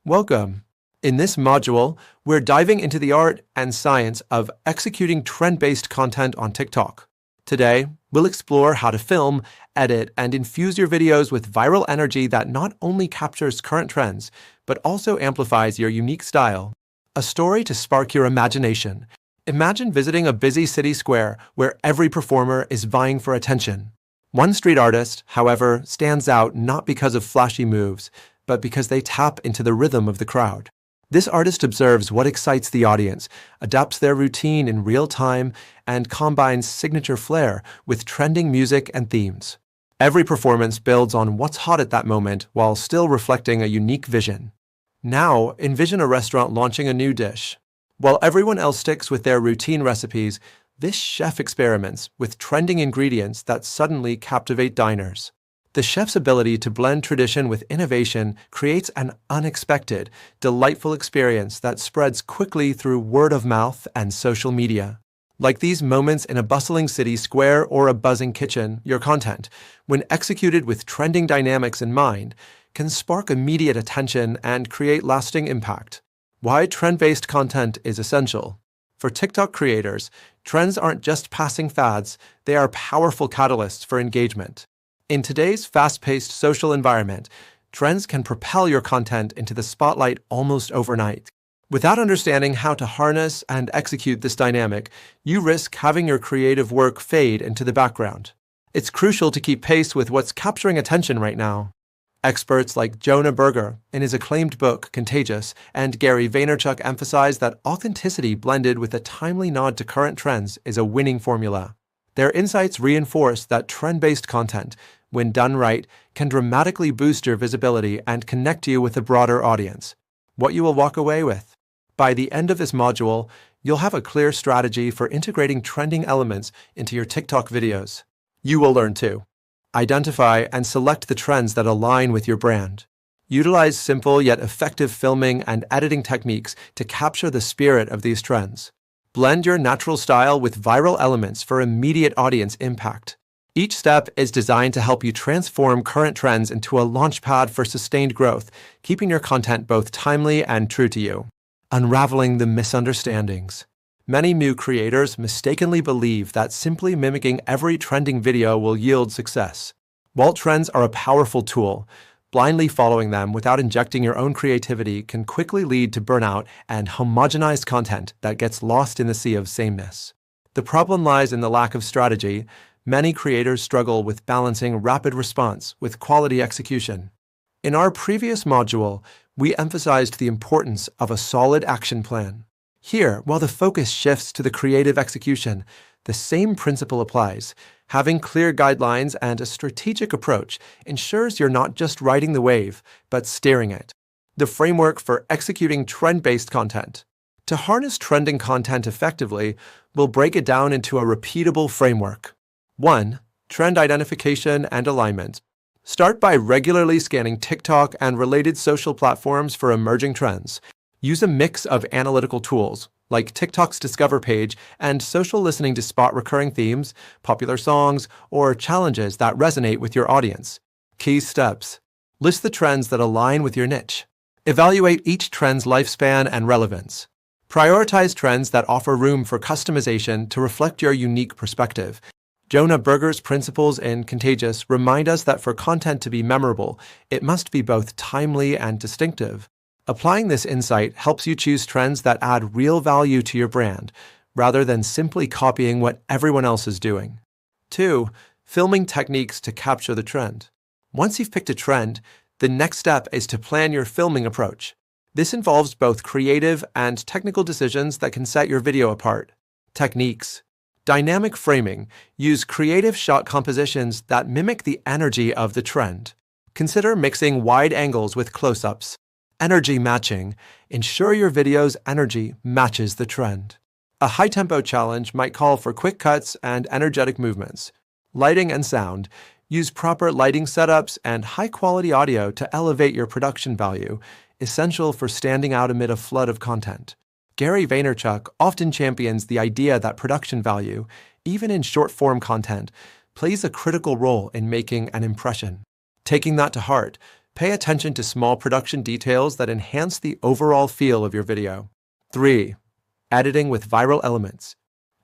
Welcome. In this module, we're diving into the art and science of executing trend-based content on TikTok. Today, we'll explore how to film, edit, and infuse your videos with viral energy that not only captures current trends, but also amplifies your unique style. A story to spark your imagination. Imagine visiting a busy city square where every performer is vying for attention. One street artist, however, stands out not because of flashy moves, but because they tap into the rhythm of the crowd. This artist observes what excites the audience, adapts their routine in real time, and combines signature flair with trending music and themes. Every performance builds on what's hot at that moment while still reflecting a unique vision. Now, envision a restaurant launching a new dish. While everyone else sticks with their routine recipes, this chef experiments with trending ingredients that suddenly captivate diners. The chef's ability to blend tradition with innovation creates an unexpected, delightful experience that spreads quickly through word of mouth and social media. Like these moments in a bustling city square or a buzzing kitchen, your content, when executed with trending dynamics in mind, can spark immediate attention and create lasting impact. Why trend-based content is essential. For TikTok creators, trends aren't just passing fads, they are powerful catalysts for engagement. In today's fast-paced social environment, trends can propel your content into the spotlight almost overnight. Without understanding how to harness and execute this dynamic, you risk having your creative work fade into the background. It's crucial to keep pace with what's capturing attention right now. Experts like Jonah Berger, in his acclaimed book Contagious, and Gary Vaynerchuk emphasize that authenticity blended with a timely nod to current trends is a winning formula. Their insights reinforce that trend-based content, when done right, can dramatically boost your visibility and connect you with a broader audience. What you will walk away with. By the end of this module, you'll have a clear strategy for integrating trending elements into your TikTok videos. You will learn to identify and select the trends that align with your brand. Utilize simple yet effective filming and editing techniques to capture the spirit of these trends. Blend your natural style with viral elements for immediate audience impact. Each step is designed to help you transform current trends into a launchpad for sustained growth, keeping your content both timely and true to you. Unraveling the misunderstandings. Many new creators mistakenly believe that simply mimicking every trending video will yield success. While trends are a powerful tool, blindly following them without injecting your own creativity can quickly lead to burnout and homogenized content that gets lost in the sea of sameness. The problem lies in the lack of strategy. Many creators struggle with balancing rapid response with quality execution. In our previous module, we emphasized the importance of a solid action plan. Here, while the focus shifts to the creative execution, the same principle applies. Having clear guidelines and a strategic approach ensures you're not just riding the wave, but steering it. The framework for executing trend-based content. To harness trending content effectively, we'll break it down into a repeatable framework. 1. Trend identification and alignment. Start by regularly scanning TikTok and related social platforms for emerging trends. Use a mix of analytical tools, like TikTok's Discover page and social listening to spot recurring themes, popular songs, or challenges that resonate with your audience. Key steps. List the trends that align with your niche. Evaluate each trend's lifespan and relevance. Prioritize trends that offer room for customization to reflect your unique perspective. Jonah Berger's principles in Contagious remind us that for content to be memorable, it must be both timely and distinctive. Applying this insight helps you choose trends that add real value to your brand, rather than simply copying what everyone else is doing. 2. Filming techniques to capture the trend. Once you've picked a trend, the next step is to plan your filming approach. This involves both creative and technical decisions that can set your video apart. Techniques. Dynamic framing. Use creative shot compositions that mimic the energy of the trend. Consider mixing wide angles with close-ups. Energy matching. Ensure your video's energy matches the trend. A high-tempo challenge might call for quick cuts and energetic movements. Lighting and sound. Use proper lighting setups and high-quality audio to elevate your production value, essential for standing out amid a flood of content. Gary Vaynerchuk often champions the idea that production value, even in short-form content, plays a critical role in making an impression. Taking that to heart, Pay attention to small production details that enhance the overall feel of your video. 3. Editing with viral elements.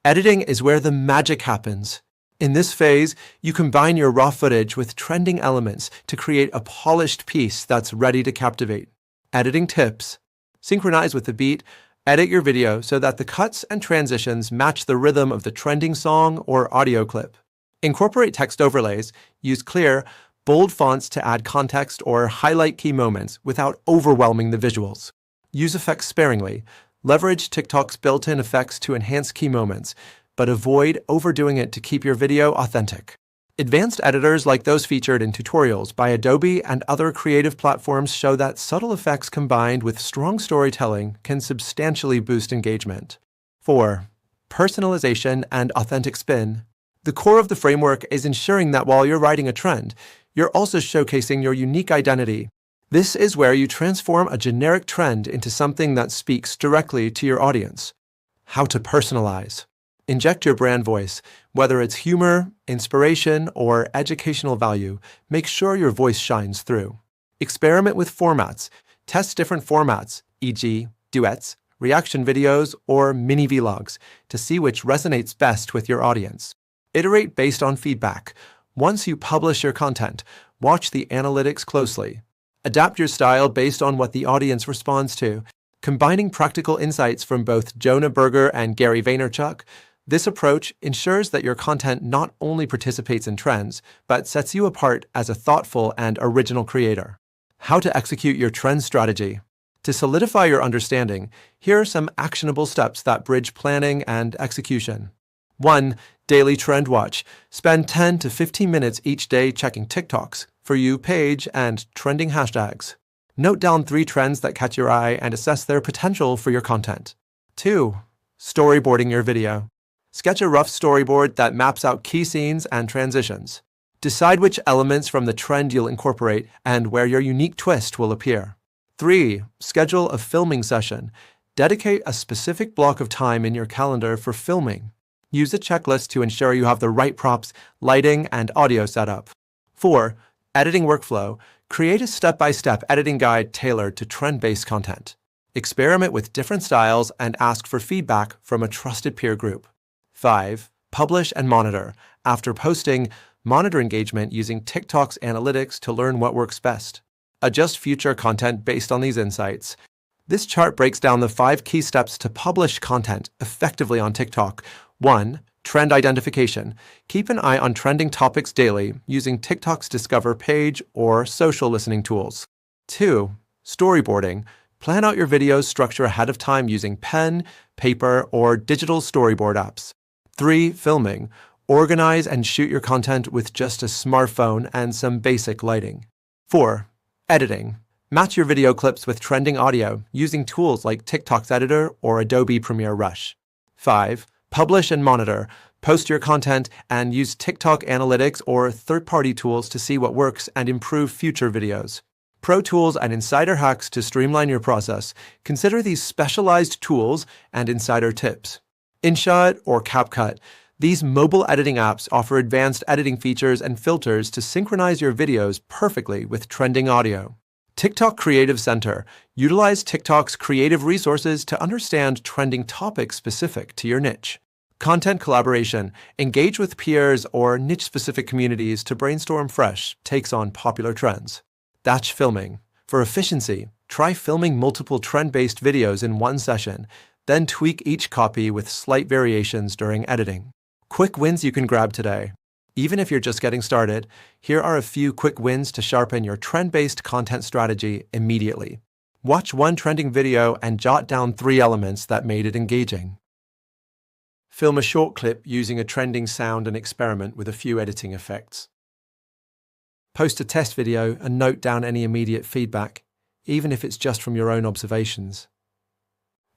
Editing is where the magic happens. In this phase, you combine your raw footage with trending elements to create a polished piece that's ready to captivate. Editing tips. Synchronize with the beat. Edit your video so that the cuts and transitions match the rhythm of the trending song or audio clip. Incorporate text overlays. Use clear, bold fonts to add context or highlight key moments without overwhelming the visuals. Use effects sparingly. Leverage TikTok's built-in effects to enhance key moments, but avoid overdoing it to keep your video authentic. Advanced editors like those featured in tutorials by Adobe and other creative platforms show that subtle effects combined with strong storytelling can substantially boost engagement. 4. Personalization and authentic spin. The core of the framework is ensuring that while you're writing a trend, you're also showcasing your unique identity. This is where you transform a generic trend into something that speaks directly to your audience. How to personalize. Inject your brand voice. Whether it's humor, inspiration, or educational value, make sure your voice shines through. Experiment with formats. Test different formats, e.g., duets, reaction videos, or mini vlogs, to see which resonates best with your audience. Iterate based on feedback. Once you publish your content, watch the analytics closely. Adapt your style based on what the audience responds to. Combining practical insights from both Jonah Berger and Gary Vaynerchuk, this approach ensures that your content not only participates in trends, but sets you apart as a thoughtful and original creator. How to execute your trend strategy. To solidify your understanding, here are some actionable steps that bridge planning and execution. 1. Daily Trend Watch. Spend 10 to 15 minutes each day checking TikTok's For You page and trending hashtags. Note down 3 trends that catch your eye and assess their potential for your content. 2. Storyboarding your video. Sketch a rough storyboard that maps out key scenes and transitions. Decide which elements from the trend you'll incorporate and where your unique twist will appear. 3. Schedule a filming session. Dedicate a specific block of time in your calendar for filming. Use a checklist to ensure you have the right props, lighting, and audio setup. 4. Editing workflow. Create a step-by-step editing guide tailored to trend-based content. Experiment with different styles and ask for feedback from a trusted peer group. 5. Publish and monitor. After posting, monitor engagement using TikTok's analytics to learn what works best. Adjust future content based on these insights. This chart breaks down the 5 key steps to publish content effectively on TikTok. 1. Trend identification. Keep an eye on trending topics daily using TikTok's Discover page or social listening tools. 2. Storyboarding. Plan out your video's structure ahead of time using pen, paper, or digital storyboard apps. 3. Filming. Organize and shoot your content with just a smartphone and some basic lighting. 4. Editing. Match your video clips with trending audio using tools like TikTok's Editor or Adobe Premiere Rush. 5. Publish and monitor. Post your content and use TikTok analytics or third-party tools to see what works and improve future videos. Pro tools and insider hacks to streamline your process. Consider these specialized tools and insider tips. InShot or CapCut. These mobile editing apps offer advanced editing features and filters to synchronize your videos perfectly with trending audio. TikTok Creative Center. Utilize TikTok's creative resources to understand trending topics specific to your niche. Content collaboration. Engage with peers or niche-specific communities to brainstorm fresh takes on popular trends. Batch filming. For efficiency, try filming multiple trend-based videos in one session, then tweak each copy with slight variations during editing. Quick wins you can grab today. Even if you're just getting started, here are a few quick wins to sharpen your trend-based content strategy immediately. Watch one trending video and jot down 3 elements that made it engaging. Film a short clip using a trending sound and experiment with a few editing effects. Post a test video and note down any immediate feedback, even if it's just from your own observations.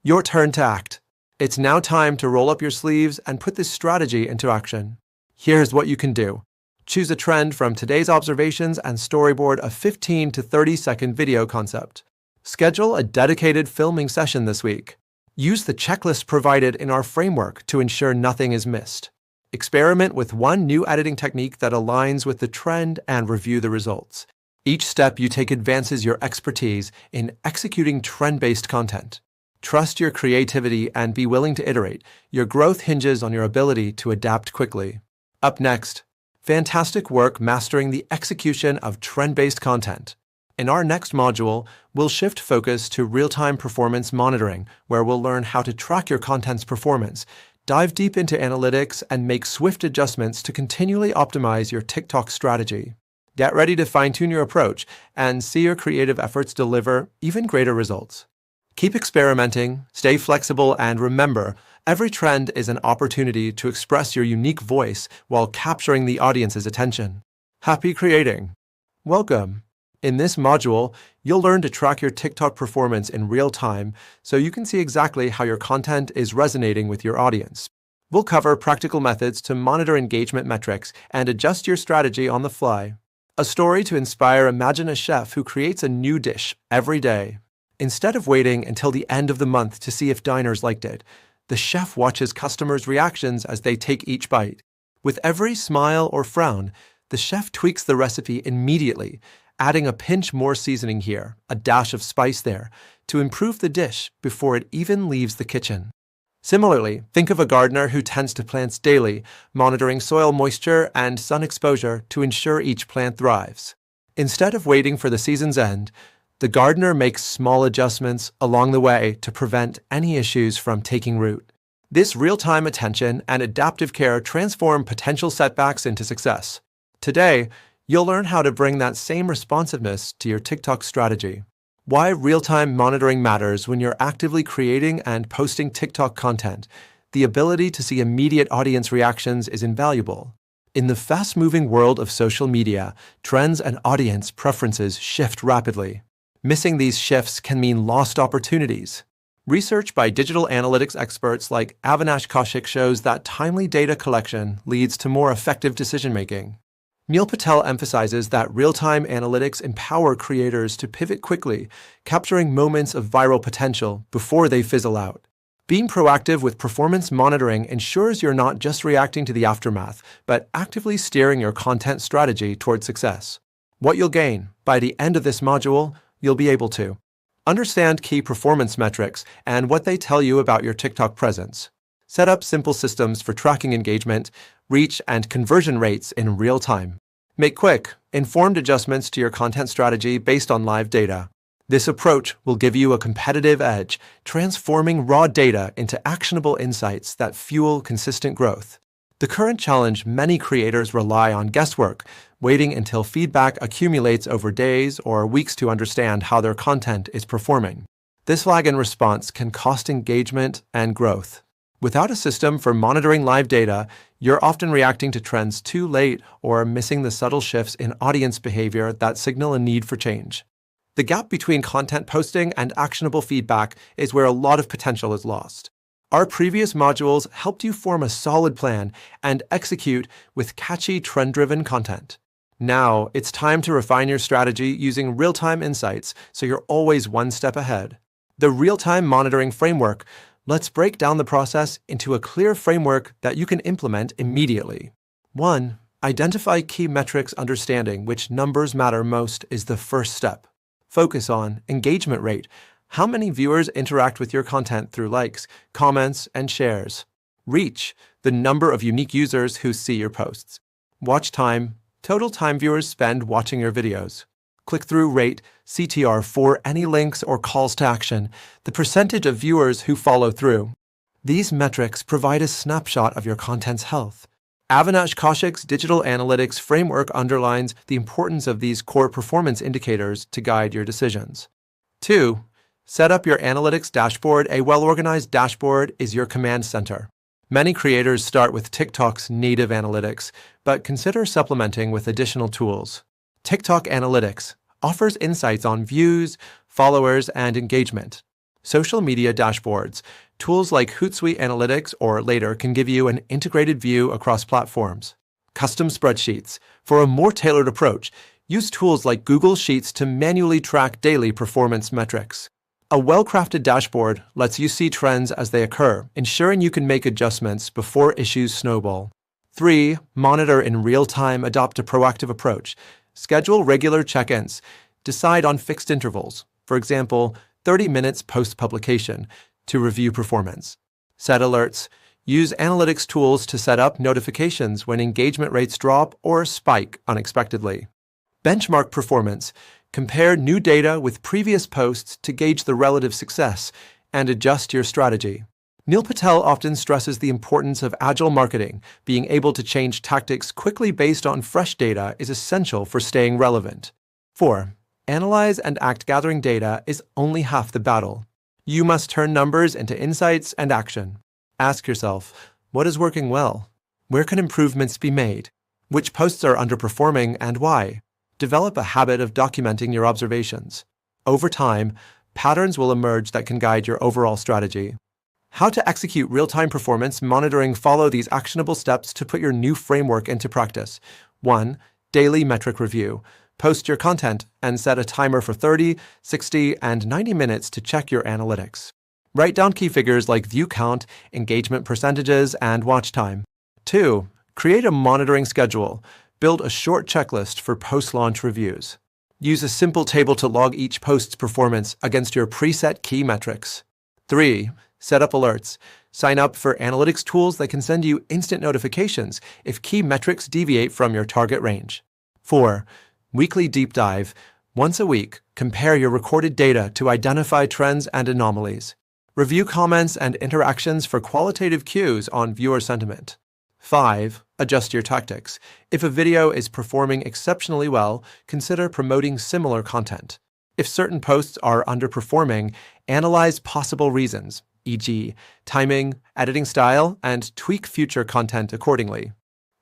Your turn to act. It's now time to roll up your sleeves and put this strategy into action. Here's what you can do. Choose a trend from today's observations and storyboard a 15 to 30-second video concept. Schedule a dedicated filming session this week. Use the checklist provided in our framework to ensure nothing is missed. Experiment with one new editing technique that aligns with the trend and review the results. Each step you take advances your expertise in executing trend-based content. Trust your creativity and be willing to iterate. Your growth hinges on your ability to adapt quickly. Up next, fantastic work mastering the execution of trend-based content. In our next module, we'll shift focus to real-time performance monitoring, where we'll learn how to track your content's performance, dive deep into analytics, and make swift adjustments to continually optimize your TikTok strategy. Get ready to fine-tune your approach and see your creative efforts deliver even greater results. Keep experimenting, stay flexible, and remember, every trend is an opportunity to express your unique voice while capturing the audience's attention. Happy creating! Welcome! In this module, you'll learn to track your TikTok performance in real time so you can see exactly how your content is resonating with your audience. We'll cover practical methods to monitor engagement metrics and adjust your strategy on the fly. A story to inspire. Imagine a chef who creates a new dish every day. Instead of waiting until the end of the month to see if diners liked it, the chef watches customers' reactions as they take each bite. With every smile or frown, the chef tweaks the recipe immediately, adding a pinch more seasoning here, a dash of spice there, to improve the dish before it even leaves the kitchen. Similarly, think of a gardener who tends to plants daily, monitoring soil moisture and sun exposure to ensure each plant thrives. Instead of waiting for the season's end, the gardener makes small adjustments along the way to prevent any issues from taking root. This real-time attention and adaptive care transform potential setbacks into success. Today, you'll learn how to bring that same responsiveness to your TikTok strategy. Why real-time monitoring matters when you're actively creating and posting TikTok content. The ability to see immediate audience reactions is invaluable. In the fast-moving world of social media, trends and audience preferences shift rapidly. Missing these shifts can mean lost opportunities. Research by digital analytics experts like Avinash Kaushik shows that timely data collection leads to more effective decision-making. Neil Patel emphasizes that real-time analytics empower creators to pivot quickly, capturing moments of viral potential before they fizzle out. Being proactive with performance monitoring ensures you're not just reacting to the aftermath, but actively steering your content strategy toward success. What you'll gain by the end of this module, you'll be able to understand key performance metrics and what they tell you about your TikTok presence. Set up simple systems for tracking engagement, reach, and conversion rates in real time. Make quick, informed adjustments to your content strategy based on live data. This approach will give you a competitive edge, transforming raw data into actionable insights that fuel consistent growth. The current challenge: many creators rely on guesswork, waiting until feedback accumulates over days or weeks to understand how their content is performing. This lag in response can cost engagement and growth. Without a system for monitoring live data, you're often reacting to trends too late or missing the subtle shifts in audience behavior that signal a need for change. The gap between content posting and actionable feedback is where a lot of potential is lost. Our previous modules helped you form a solid plan and execute with catchy, trend-driven content. Now, it's time to refine your strategy using real-time insights so you're always one step ahead. The real-time monitoring framework. Let's break down the process into a clear framework that you can implement immediately. 1. Identify key metrics. Understanding which numbers matter most is the first step. Focus on engagement rate. How many viewers interact with your content through likes, comments, and shares? Reach. The number of unique users who see your posts. Watch time. Total time viewers spend watching your videos. Click-through rate, CTR for any links or calls to action, the percentage of viewers who follow through. These metrics provide a snapshot of your content's health. Avinash Kaushik's digital analytics framework underlines the importance of these core performance indicators to guide your decisions. 2. Set up your analytics dashboard. A well-organized dashboard is your command center. Many creators start with TikTok's native analytics, but consider supplementing with additional tools. TikTok Analytics offers insights on views, followers, and engagement. Social media dashboards. Tools like Hootsuite Analytics or Later can give you an integrated view across platforms. Custom spreadsheets. For a more tailored approach, use tools like Google Sheets to manually track daily performance metrics. A well-crafted dashboard lets you see trends as they occur, ensuring you can make adjustments before issues snowball. 3. Monitor in real time. Adopt a proactive approach. Schedule regular check-ins. Decide on fixed intervals, for example, 30 minutes post-publication, to review performance. Set alerts. Use analytics tools to set up notifications when engagement rates drop or spike unexpectedly. Benchmark performance. Compare new data with previous posts to gauge the relative success and adjust your strategy. Neil Patel often stresses the importance of agile marketing. Being able to change tactics quickly based on fresh data is essential for staying relevant. 4. Analyze and act. Gathering data is only half the battle. You must turn numbers into insights and action. Ask yourself, what is working well? Where can improvements be made? Which posts are underperforming and why? Develop a habit of documenting your observations. Over time, patterns will emerge that can guide your overall strategy. How to execute real-time performance monitoring. Follow these actionable steps to put your new framework into practice. 1. Daily metric review. Post your content and set a timer for 30, 60, and 90 minutes to check your analytics. Write down key figures like view count, engagement percentages, and watch time. 2. Create a monitoring schedule. Build a short checklist for post-launch reviews. Use a simple table to log each post's performance against your preset key metrics. 3. Set up alerts. Sign up for analytics tools that can send you instant notifications if key metrics deviate from your target range. 4. Weekly deep dive. Once a week, compare your recorded data to identify trends and anomalies. Review comments and interactions for qualitative cues on viewer sentiment. 5. Adjust your tactics. If a video is performing exceptionally well, consider promoting similar content. If certain posts are underperforming, analyze possible reasons, e.g., timing, editing style, and tweak future content accordingly.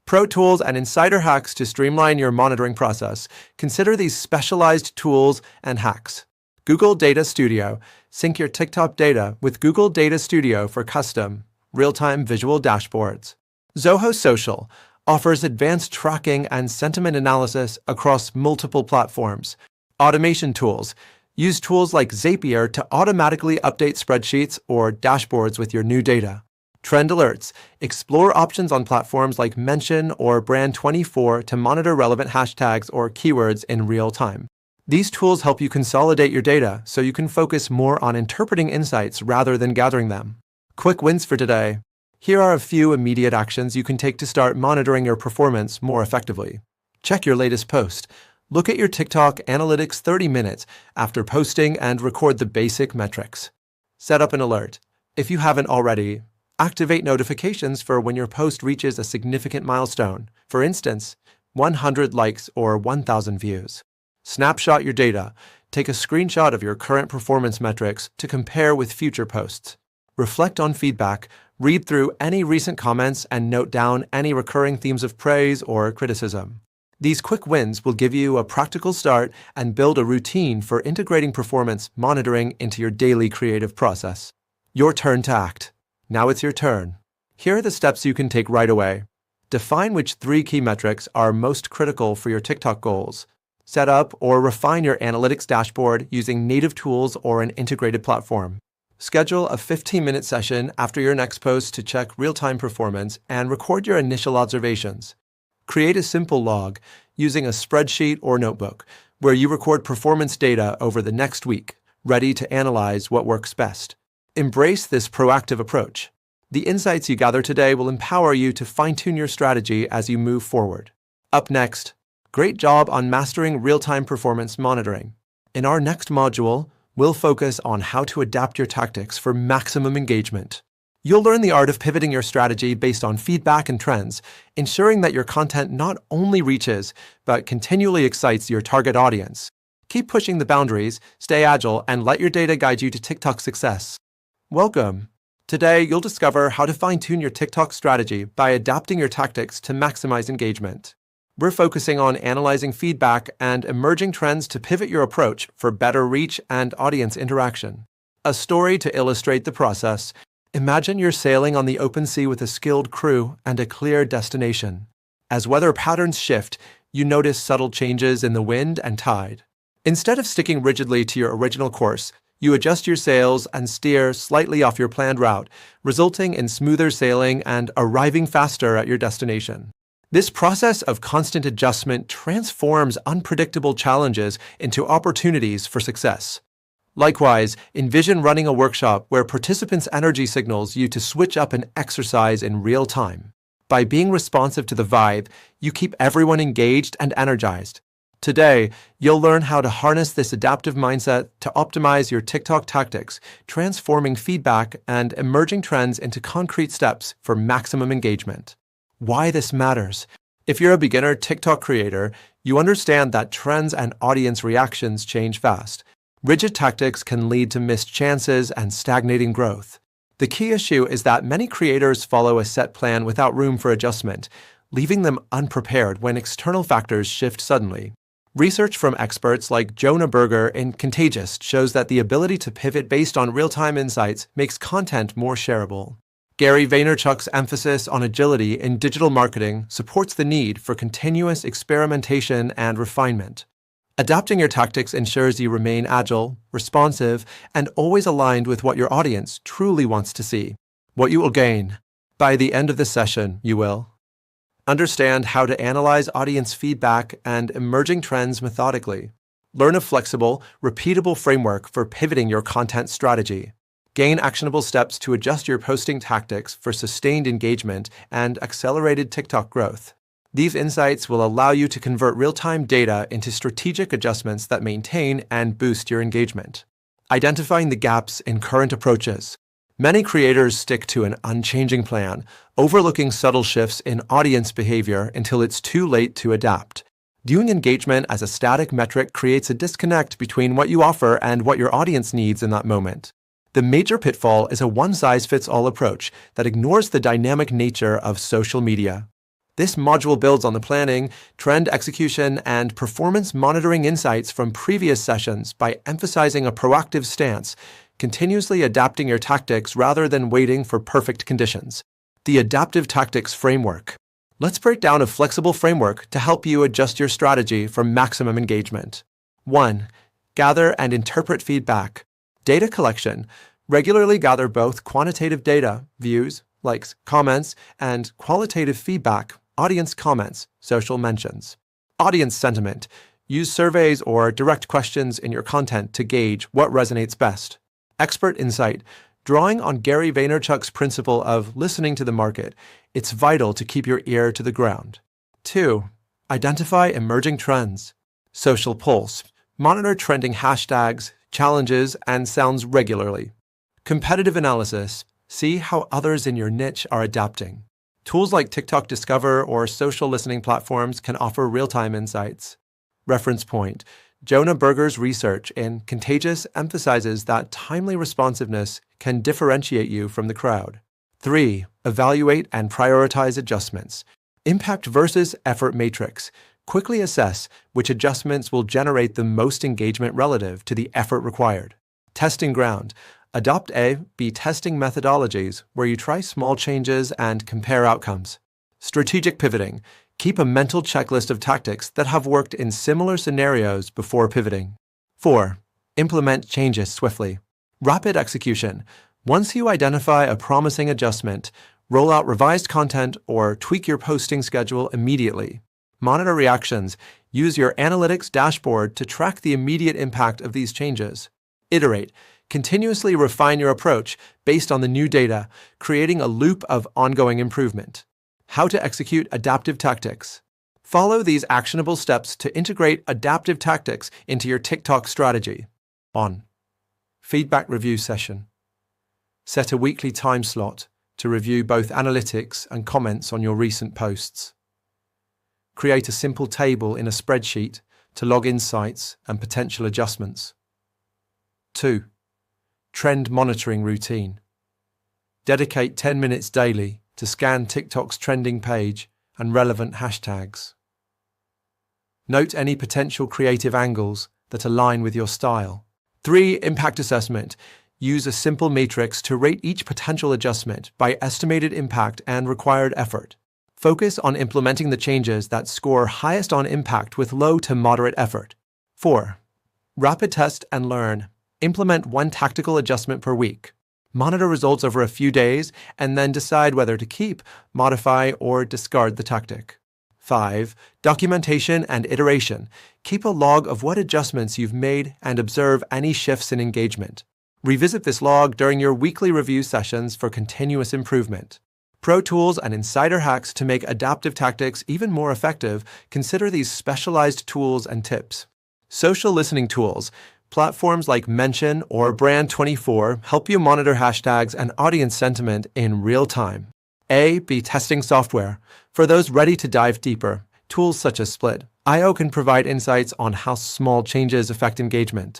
Pro tools and insider hacks to streamline your monitoring process. Consider these specialized tools and hacks. Google Data Studio. Sync your TikTok data with Google Data Studio for custom, real-time visual dashboards. Zoho Social offers advanced tracking and sentiment analysis across multiple platforms. Automation tools. Use tools like Zapier to automatically update spreadsheets or dashboards with your new data. Trend alerts. Explore options on platforms like Mention or Brand24 to monitor relevant hashtags or keywords in real time. These tools help you consolidate your data so you can focus more on interpreting insights rather than gathering them. Quick wins for today. Here are a few immediate actions you can take to start monitoring your performance more effectively. Check your latest post. Look at your TikTok analytics 30 minutes after posting and record the basic metrics. Set up an alert. If you haven't already, activate notifications for when your post reaches a significant milestone, for instance, 100 likes or 1,000 views. Snapshot your data. Take a screenshot of your current performance metrics to compare with future posts. Reflect on feedback, read through any recent comments, and note down any recurring themes of praise or criticism. These quick wins will give you a practical start and build a routine for integrating performance monitoring into your daily creative process. Your turn to act. Now it's your turn. Here are the steps you can take right away. Define which 3 key metrics are most critical for your TikTok goals. Set up or refine your analytics dashboard using native tools or an integrated platform. Schedule a 15-minute session after your next post to check real-time performance and record your initial observations. Create a simple log using a spreadsheet or notebook where you record performance data over the next week, ready to analyze what works best. Embrace this proactive approach. The insights you gather today will empower you to fine-tune your strategy as you move forward. Up next, great job on mastering real-time performance monitoring. In our next module, we'll focus on how to adapt your tactics for maximum engagement. You'll learn the art of pivoting your strategy based on feedback and trends, ensuring that your content not only reaches, but continually excites your target audience. Keep pushing the boundaries, stay agile, and let your data guide you to TikTok success. Welcome. Today, you'll discover how to fine-tune your TikTok strategy by adapting your tactics to maximize engagement. We're focusing on analyzing feedback and emerging trends to pivot your approach for better reach and audience interaction. A story to illustrate the process. Imagine you're sailing on the open sea with a skilled crew and a clear destination. As weather patterns shift, you notice subtle changes in the wind and tide. Instead of sticking rigidly to your original course, you adjust your sails and steer slightly off your planned route, resulting in smoother sailing and arriving faster at your destination. This process of constant adjustment transforms unpredictable challenges into opportunities for success. Likewise, envision running a workshop where participants' energy signals you to switch up an exercise in real time. By being responsive to the vibe, you keep everyone engaged and energized. Today, you'll learn how to harness this adaptive mindset to optimize your TikTok tactics, transforming feedback and emerging trends into concrete steps for maximum engagement. Why this matters. If you're a beginner TikTok creator, you understand that trends and audience reactions change fast. Rigid tactics can lead to missed chances and stagnating growth. The key issue is that many creators follow a set plan without room for adjustment, leaving them unprepared when external factors shift suddenly. Research from experts like Jonah Berger in Contagious shows that the ability to pivot based on real-time insights makes content more shareable. Gary Vaynerchuk's emphasis on agility in digital marketing supports the need for continuous experimentation and refinement. Adapting your tactics ensures you remain agile, responsive, and always aligned with what your audience truly wants to see. What you will gain. By the end of the session, you will understand how to analyze audience feedback and emerging trends methodically. Learn a flexible, repeatable framework for pivoting your content strategy. Gain actionable steps to adjust your posting tactics for sustained engagement and accelerated TikTok growth. These insights will allow you to convert real-time data into strategic adjustments that maintain and boost your engagement. Identifying the gaps in current approaches. Many creators stick to an unchanging plan, overlooking subtle shifts in audience behavior until it's too late to adapt. Viewing engagement as a static metric creates a disconnect between what you offer and what your audience needs in that moment. The major pitfall is a one-size-fits-all approach that ignores the dynamic nature of social media. This module builds on the planning, trend execution, and performance monitoring insights from previous sessions by emphasizing a proactive stance, continuously adapting your tactics rather than waiting for perfect conditions. The Adaptive Tactics Framework. Let's break down a flexible framework to help you adjust your strategy for maximum engagement. 1. Gather and interpret feedback. Data collection. Regularly gather both quantitative data, views, likes, comments, and qualitative feedback, audience comments, social mentions. Audience sentiment. Use surveys or direct questions in your content to gauge what resonates best. Expert insight. Drawing on Gary Vaynerchuk's principle of listening to the market, it's vital to keep your ear to the ground. 2. Identify emerging trends. Social pulse. Monitor trending hashtags, challenges, and sounds regularly. Competitive analysis. See how others in your niche are adapting. Tools like TikTok Discover or social listening platforms can offer real-time insights. Reference point. Jonah Berger's research in Contagious emphasizes that timely responsiveness can differentiate you from the crowd. 3. Evaluate and prioritize adjustments. Impact versus effort matrix. Quickly assess which adjustments will generate the most engagement relative to the effort required. Testing ground. Adopt A/B testing methodologies where you try small changes and compare outcomes. Strategic pivoting. Keep a mental checklist of tactics that have worked in similar scenarios before pivoting. 4. Implement changes swiftly. Rapid execution. Once you identify a promising adjustment, roll out revised content or tweak your posting schedule immediately. Monitor reactions. Use your analytics dashboard to track the immediate impact of these changes. Iterate. Continuously refine your approach based on the new data, creating a loop of ongoing improvement. How to execute adaptive tactics. Follow these actionable steps to integrate adaptive tactics into your TikTok strategy. 1. Feedback review session. Set a weekly time slot to review both analytics and comments on your recent posts. Create a simple table in a spreadsheet to log insights and potential adjustments. 2. Trend monitoring routine. Dedicate 10 minutes daily to scan TikTok's trending page and relevant hashtags. Note any potential creative angles that align with your style. 3. Impact assessment. Use a simple matrix to rate each potential adjustment by estimated impact and required effort. Focus on implementing the changes that score highest on impact with low to moderate effort. 4. Rapid test and learn. Implement one tactical adjustment per week. Monitor results over a few days and then decide whether to keep, modify, or discard the tactic. 5. Documentation and iteration. Keep a log of what adjustments you've made and observe any shifts in engagement. Revisit this log during your weekly review sessions for continuous improvement. Pro tools and insider hacks to make adaptive tactics even more effective. Consider these specialized tools and tips. Social listening tools. Platforms like Mention or Brand24 help you monitor hashtags and audience sentiment in real time. A/B testing software. For those ready to dive deeper, tools such as Split.io can provide insights on how small changes affect engagement.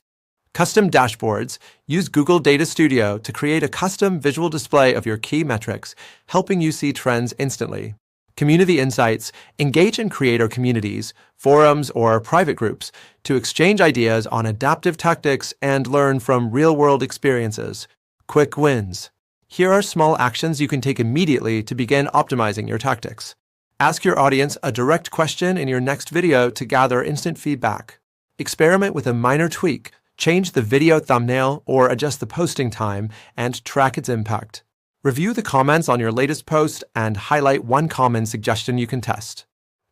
Custom dashboards. Use Google Data Studio to create a custom visual display of your key metrics, helping you see trends instantly. Community insights. Engage in creator communities, forums, or private groups to exchange ideas on adaptive tactics and learn from real-world experiences. Quick wins. Here are small actions you can take immediately to begin optimizing your tactics. Ask your audience a direct question in your next video to gather instant feedback. Experiment with a minor tweak. Change the video thumbnail or adjust the posting time and track its impact. Review the comments on your latest post and highlight one common suggestion you can test.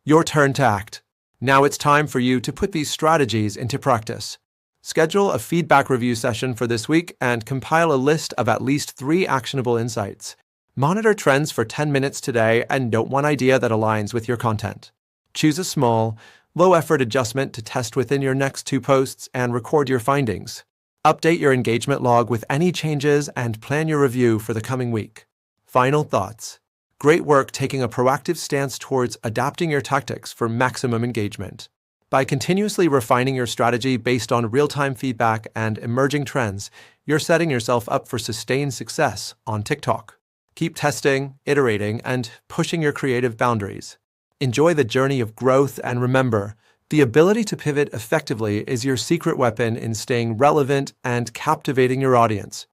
Your turn to act. Now it's time for you to put these strategies into practice. Schedule a feedback review session for this week and compile a list of at least 3 actionable insights. Monitor trends for 10 minutes today and note one idea that aligns with your content. Choose a small, low-effort adjustment to test within your next 2 posts and record your findings. Update your engagement log with any changes and plan your review for the coming week. Final thoughts. Great work taking a proactive stance towards adapting your tactics for maximum engagement. By continuously refining your strategy based on real-time feedback and emerging trends, you're setting yourself up for sustained success on TikTok. Keep testing, iterating, and pushing your creative boundaries. Enjoy the journey of growth, and remember, the ability to pivot effectively is your secret weapon in staying relevant and captivating your audience.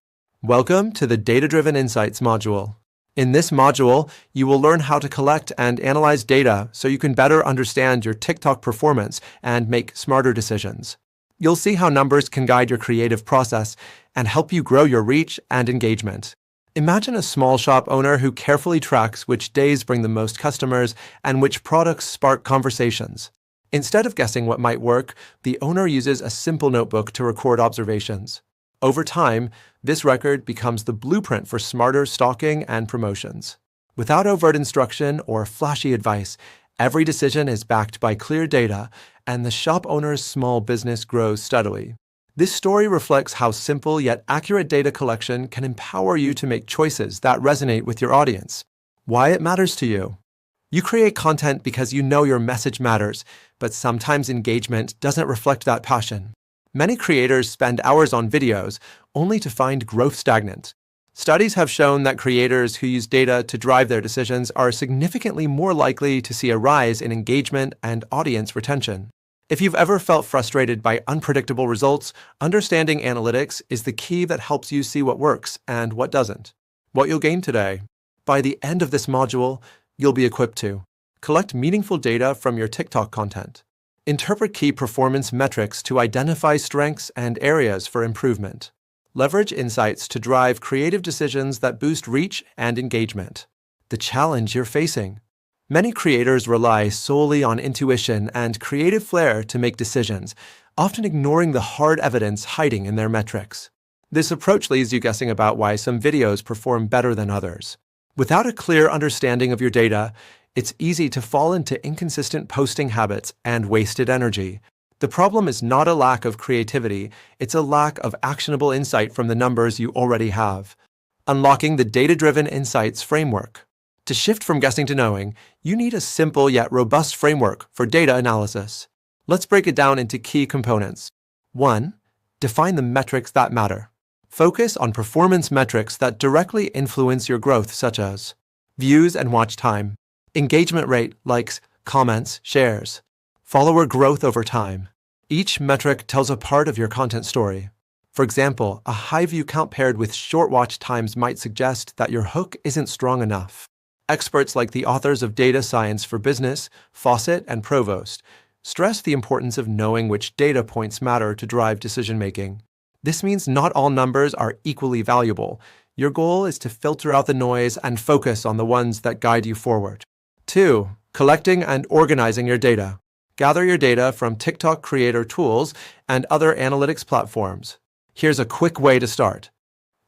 Welcome to the Data-Driven Insights module. In this module, you will learn how to collect and analyze data so you can better understand your TikTok performance and make smarter decisions. You'll see how numbers can guide your creative process and help you grow your reach and engagement. Imagine a small shop owner who carefully tracks which days bring the most customers and which products spark conversations. Instead of guessing what might work, the owner uses a simple notebook to record observations. Over time, this record becomes the blueprint for smarter stocking and promotions. Without overt instruction or flashy advice, every decision is backed by clear data, and the shop owner's small business grows steadily. This story reflects how simple yet accurate data collection can empower you to make choices that resonate with your audience. Why it matters to you. You create content because you know your message matters, but sometimes engagement doesn't reflect that passion. Many creators spend hours on videos only to find growth stagnant. Studies have shown that creators who use data to drive their decisions are significantly more likely to see a rise in engagement and audience retention. If you've ever felt frustrated by unpredictable results, understanding analytics is the key that helps you see what works and what doesn't. What you'll gain today. By the end of this module, you'll be equipped to collect meaningful data from your TikTok content, interpret key performance metrics to identify strengths and areas for improvement, leverage insights to drive creative decisions that boost reach and engagement. The challenge you're facing. Many creators rely solely on intuition and creative flair to make decisions, often ignoring the hard evidence hiding in their metrics. This approach leaves you guessing about why some videos perform better than others. Without a clear understanding of your data, it's easy to fall into inconsistent posting habits and wasted energy. The problem is not a lack of creativity, it's a lack of actionable insight from the numbers you already have. Unlocking the Data-Driven Insights framework. To shift from guessing to knowing, you need a simple yet robust framework for data analysis. Let's break it down into key components. 1. Define the metrics that matter. Focus on performance metrics that directly influence your growth, such as views and watch time, engagement rate, likes, comments, shares, follower growth over time. Each metric tells a part of your content story. For example, a high view count paired with short watch times might suggest that your hook isn't strong enough. Experts like the authors of Data Science for Business, Fawcett and Provost, stress the importance of knowing which data points matter to drive decision-making. This means not all numbers are equally valuable. Your goal is to filter out the noise and focus on the ones that guide you forward. 2. Collecting and organizing your data. Gather your data from TikTok creator tools and other analytics platforms. Here's a quick way to start.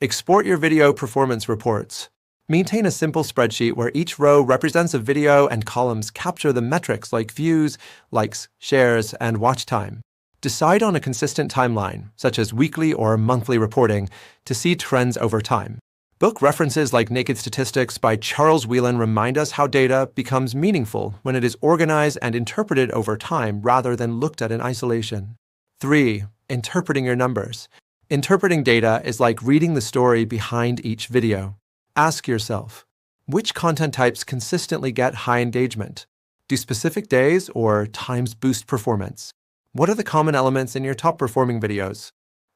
Export your video performance reports. Maintain a simple spreadsheet where each row represents a video and columns capture the metrics like views, likes, shares, and watch time. Decide on a consistent timeline, such as weekly or monthly reporting, to see trends over time. Book references like Naked Statistics by Charles Whelan remind us how data becomes meaningful when it is organized and interpreted over time rather than looked at in isolation. 3. Interpreting your numbers. Interpreting data is like reading the story behind each video. Ask yourself, which content types consistently get high engagement? Do specific days or times boost performance? What are the common elements in your top-performing videos?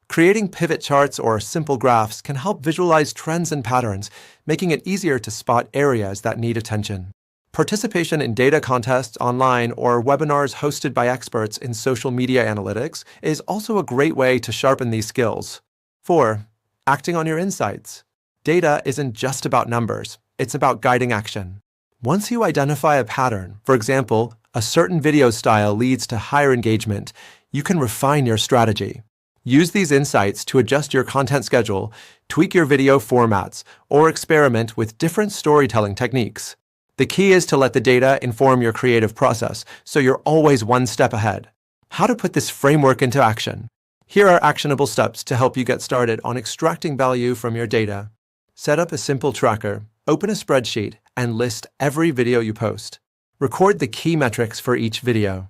Creating pivot charts or simple graphs can help visualize trends and patterns, making it easier to spot areas that need attention. Participation in data contests online or webinars hosted by experts in social media analytics is also a great way to sharpen these skills. 4. Acting on your insights. Data isn't just about numbers, it's about guiding action. Once you identify a pattern, for example, a certain video style leads to higher engagement, you can refine your strategy. Use these insights to adjust your content schedule, tweak your video formats, or experiment with different storytelling techniques. The key is to let the data inform your creative process, so you're always one step ahead. How to put this framework into action? Here are actionable steps to help you get started on extracting value from your data. Set up a simple tracker, open a spreadsheet, and list every video you post. Record the key metrics for each video.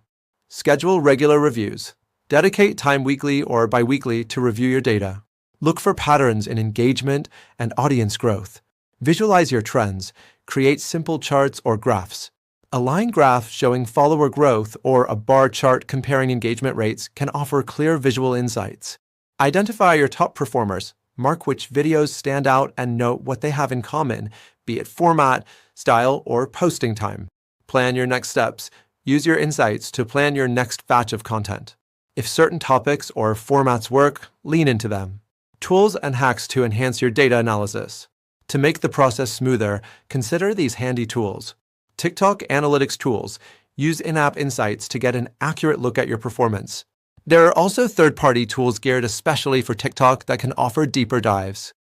Schedule regular reviews. Dedicate time weekly or bi-weekly to review your data. Look for patterns in engagement and audience growth. Visualize your trends. Create simple charts or graphs. A line graph showing follower growth or a bar chart comparing engagement rates can offer clear visual insights. Identify your top performers. Mark which videos stand out and note what they have in common, be it format, style, or posting time. Plan your next steps. Use your insights to plan your next batch of content. If certain topics or formats work, lean into them. Tools and hacks to enhance your data analysis. To make the process smoother, consider these handy tools. TikTok Analytics Tools. Use in-app insights to get an accurate look at your performance. There are also third-party tools geared especially for TikTok that can offer deeper dives.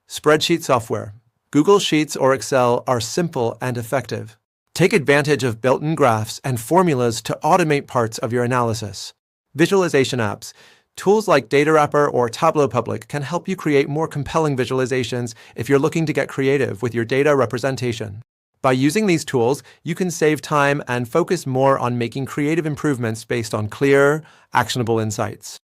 Spreadsheet software. Google Sheets or Excel are simple and effective. Take advantage of built-in graphs and formulas to automate parts of your analysis. Visualization apps. Tools like DataWrapper or Tableau Public can help you create more compelling visualizations if you're looking to get creative with your data representation. By using these tools, you can save time and focus more on making creative improvements based on clear, actionable insights.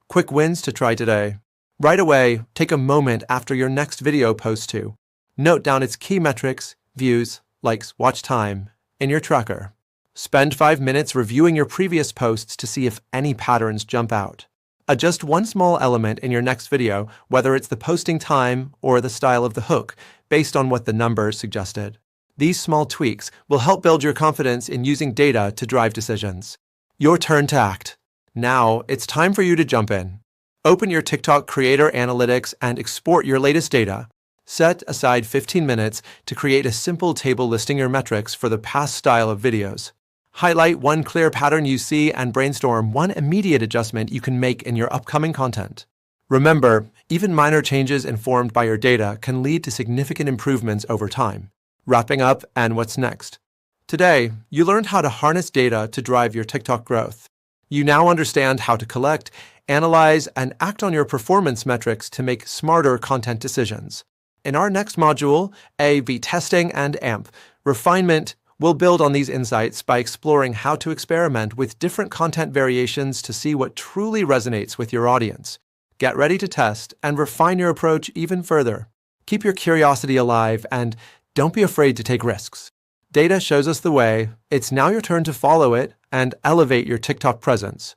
Quick wins to try today. Right away, take a moment after your next video post to note down its key metrics, views, likes, watch time in your tracker. Spend 5 minutes reviewing your previous posts to see if any patterns jump out. Adjust one small element in your next video, whether it's the posting time or the style of the hook, based on what the numbers suggested. These small tweaks will help build your confidence in using data to drive decisions. Your turn to act. Now, it's time for you to jump in. Open your TikTok Creator Analytics and export your latest data. Set aside 15 minutes to create a simple table listing your metrics for the past style of videos. Highlight one clear pattern you see and brainstorm one immediate adjustment you can make in your upcoming content. Remember, even minor changes informed by your data can lead to significant improvements over time. Wrapping up, and what's next? Today, you learned how to harness data to drive your TikTok growth. You now understand how to collect, analyze, and act on your performance metrics to make smarter content decisions. In our next module, A/B testing and AMP, refinement, we'll build on these insights by exploring how to experiment with different content variations to see what truly resonates with your audience. Get ready to test and refine your approach even further. Keep your curiosity alive and don't be afraid to take risks. Data shows us the way. It's now your turn to follow it and elevate your TikTok presence.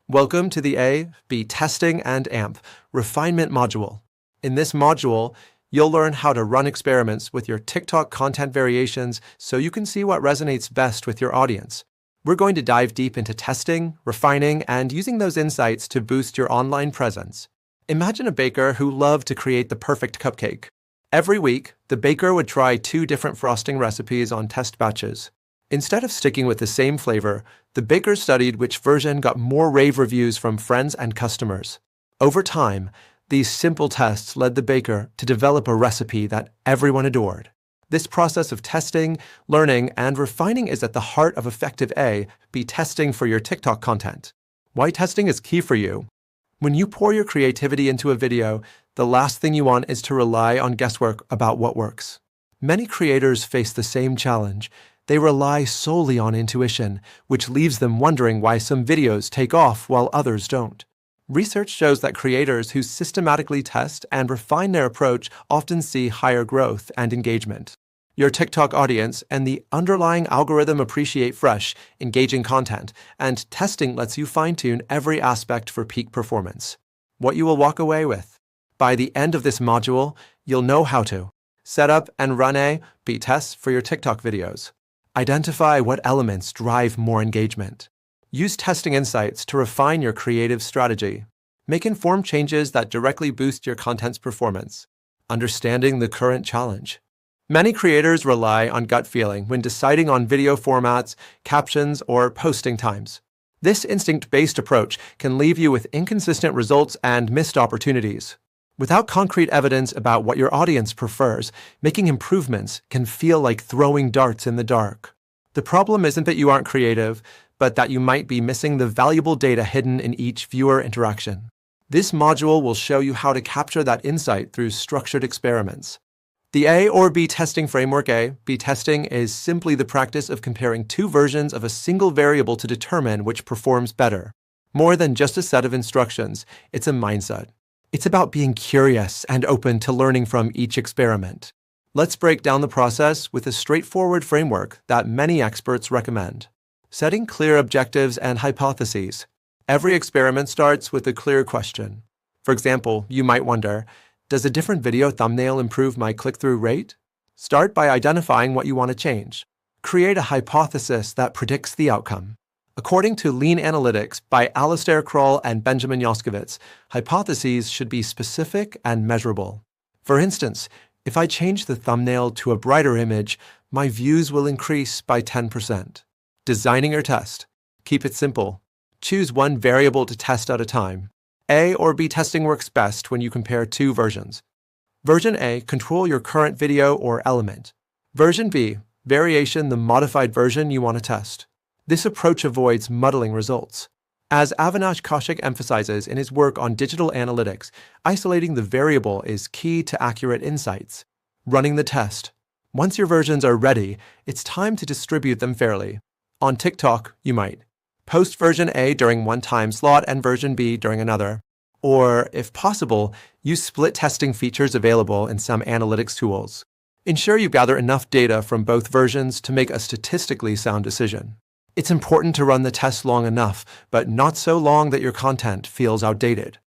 Welcome to the A/B Testing and AMP Refinement module. In this module, you'll learn how to run experiments with your TikTok content variations so you can see what resonates best with your audience. We're going to dive deep into testing, refining, and using those insights to boost your online presence. Imagine a baker who loved to create the perfect cupcake. Every week, the baker would try 2 different frosting recipes on test batches. Instead of sticking with the same flavor, the bakers studied which version got more rave reviews from friends and customers. Over time, these simple tests led the baker to develop a recipe that everyone adored. This process of testing, learning, and refining is at the heart of effective A/B testing for your TikTok content. Why testing is key for you. When you pour your creativity into a video, the last thing you want is to rely on guesswork about what works. Many creators face the same challenge. They rely solely on intuition, which leaves them wondering why some videos take off while others don't. Research shows that creators who systematically test and refine their approach often see higher growth and engagement. Your TikTok audience and the underlying algorithm appreciate fresh, engaging content, and testing lets you fine-tune every aspect for peak performance. What you will walk away with. By the end of this module, you'll know how to set up and run A/B tests for your TikTok videos. Identify what elements drive more engagement. Use testing insights to refine your creative strategy. Make informed changes that directly boost your content's performance. Understanding the current challenge. Many creators rely on gut feeling when deciding on video formats, captions, or posting times. This instinct-based approach can leave you with inconsistent results and missed opportunities. Without concrete evidence about what your audience prefers, making improvements can feel like throwing darts in the dark. The problem isn't that you aren't creative, but that you might be missing the valuable data hidden in each viewer interaction. This module will show you how to capture that insight through structured experiments. The A or B testing framework. A/B testing is simply the practice of comparing two versions of a single variable to determine which performs better. More than just a set of instructions, it's a mindset. It's about being curious and open to learning from each experiment. Let's break down the process with a straightforward framework that many experts recommend. Setting clear objectives and hypotheses. Every experiment starts with a clear question. For example, you might wonder, does a different video thumbnail improve my click-through rate? Start by identifying what you want to change. Create a hypothesis that predicts the outcome. According to Lean Analytics by Alastair Kroll and Benjamin Yoskovitz, hypotheses should be specific and measurable. For instance, if I change the thumbnail to a brighter image, my views will increase by 10%. Designing your test. Keep it simple. Choose one variable to test at a time. A or B testing works best when you compare two versions. Version A, control your current video or element. Version B, variation, the modified version you want to test. This approach avoids muddling results. As Avinash Kaushik emphasizes in his work on digital analytics, isolating the variable is key to accurate insights. Running the test. Once your versions are ready, it's time to distribute them fairly. On TikTok, you might post version A during one time slot and version B during another. Or, if possible, use split testing features available in some analytics tools. Ensure you gather enough data from both versions to make a statistically sound decision. It's important to run the test long enough, but not so long that your content feels outdated.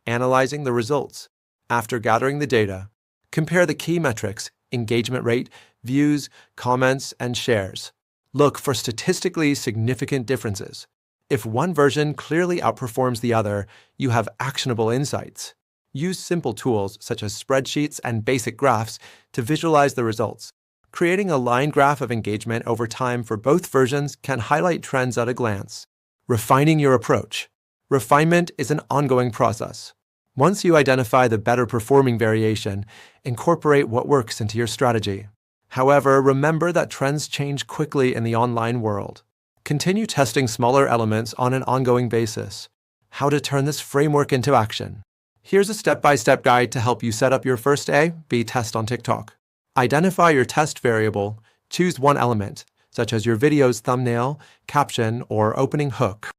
Analyzing the results. After gathering the data, compare the key metrics, engagement rate, views, comments, and shares. Look for statistically significant differences. If one version clearly outperforms the other, you have actionable insights. Use simple tools such as spreadsheets and basic graphs to visualize the results. Creating a line graph of engagement over time for both versions can highlight trends at a glance. Refining your approach. Refinement is an ongoing process. Once you identify the better performing variation, incorporate what works into your strategy. However, remember that trends change quickly in the online world. Continue testing smaller elements on an ongoing basis. How to turn this framework into action. Here's a step-by-step guide to help you set up your first A/B test on TikTok. Identify your test variable. Choose one element, such as your video's thumbnail, caption, or opening hook.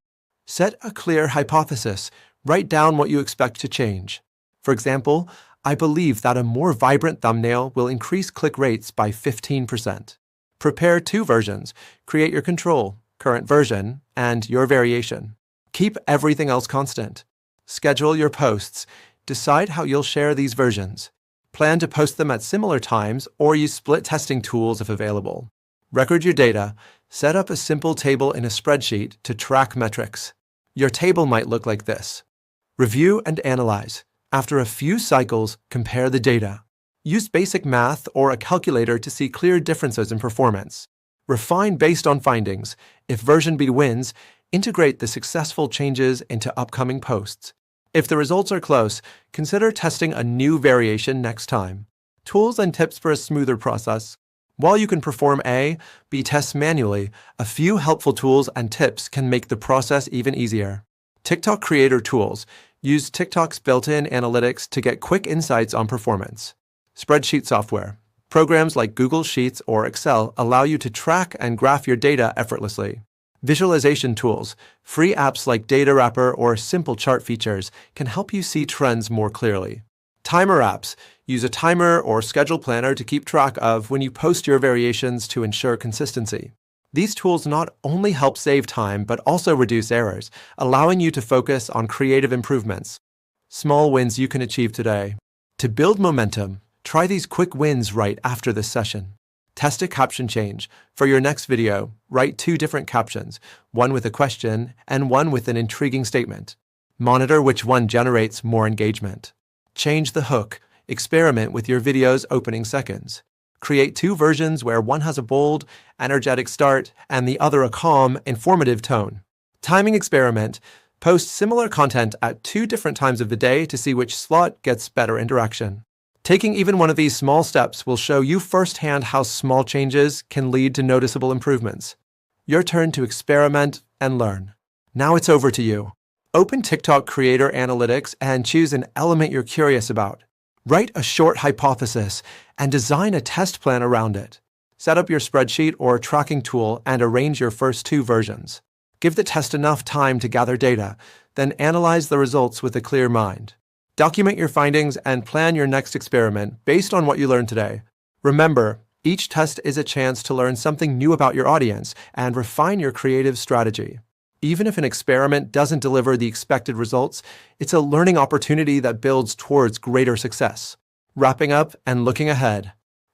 Set a clear hypothesis. Write down what you expect to change. For example, I believe that a more vibrant thumbnail will increase click rates by 15%. Prepare two versions. Create your control, current version, and your variation. Keep everything else constant. Schedule your posts. Decide how you'll share these versions. Plan to post them at similar times or use split testing tools if available. Record your data. Set up a simple table in a spreadsheet to track metrics. Your table might look like this. Review and analyze. After a few cycles, compare the data. Use basic math or a calculator to see clear differences in performance. Refine based on findings. If version B wins, integrate the successful changes into upcoming posts. If the results are close, consider testing a new variation next time. Tools and tips for a smoother process. While you can perform A, B tests manually, a few helpful tools and tips can make the process even easier. TikTok Creator Tools. Use TikTok's built-in analytics to get quick insights on performance. Spreadsheet software. Programs like Google Sheets or Excel allow you to track and graph your data effortlessly. Visualization tools. Free apps like Data Wrapper or Simple Chart features can help you see trends more clearly. Timer apps. Use a timer or schedule planner to keep track of when you post your variations to ensure consistency. These tools not only help save time, but also reduce errors, allowing you to focus on creative improvements. Small wins you can achieve today. To build momentum, try these quick wins right after this session. Test a caption change. For your next video, write 2 different captions, one with a question and one with an intriguing statement. Monitor which one generates more engagement. Change the hook. Experiment with your video's opening seconds. Create 2 versions where one has a bold, energetic start and the other a calm, informative tone. Timing experiment. Post similar content at 2 different times of the day to see which slot gets better interaction. Taking even one of these small steps will show you firsthand how small changes can lead to noticeable improvements. Your turn to experiment and learn. Now it's over to you. Open TikTok Creator Analytics and choose an element you're curious about. Write a short hypothesis and design a test plan around it. Set up your spreadsheet or tracking tool and arrange your first 2 versions. Give the test enough time to gather data, then analyze the results with a clear mind. Document your findings and plan your next experiment based on what you learned today. Remember, each test is a chance to learn something new about your audience and refine your creative strategy. Even if an experiment doesn't deliver the expected results, it's a learning opportunity that builds towards greater success. Wrapping up and looking ahead.